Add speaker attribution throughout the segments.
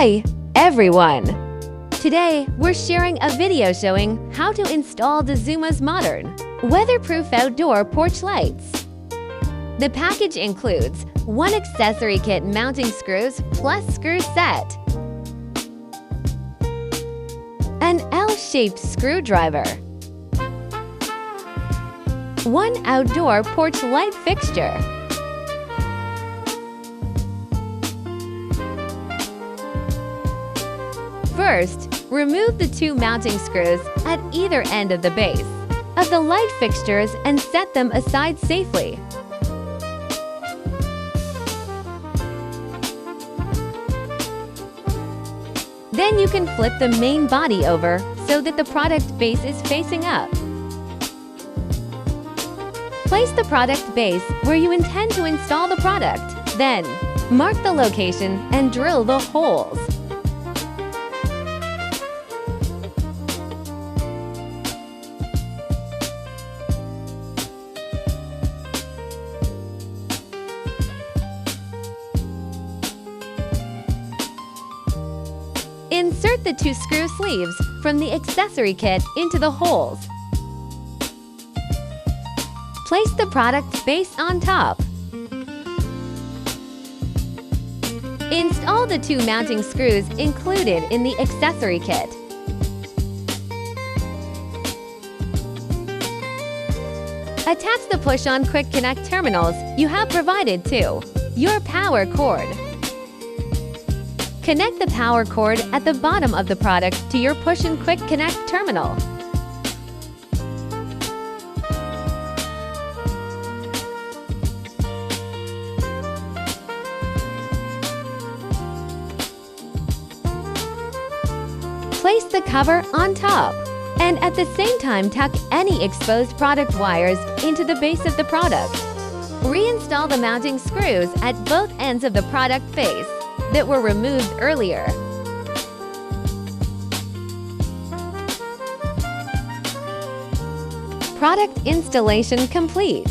Speaker 1: Hi, everyone! Today, we're sharing a video showing how to install Dazuma's modern, weatherproof outdoor porch lights. The package includes 1 accessory kit mounting screws plus screw set, an L-shaped screwdriver, 1 outdoor porch light fixture, First, remove the 2 mounting screws at either end of the base of the light fixtures and set them aside safely. Then you can flip the main body over so that the product base is facing up. Place the product base where you intend to install the product. Then, mark the location and drill the holes. Insert the 2 screw sleeves from the accessory kit into the holes. Place the product base on top. Install the 2 mounting screws included in the accessory kit. Attach the push-on quick connect terminals you have provided to your power cord. Connect the power cord at the bottom of the product to your push and quick connect terminal. Place the cover on top, and at the same time tuck any exposed product wires into the base of the product. Reinstall the mounting screws at both ends of the product face that were removed earlier. Product installation complete.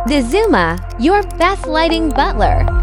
Speaker 1: Dazuma, your best lighting butler.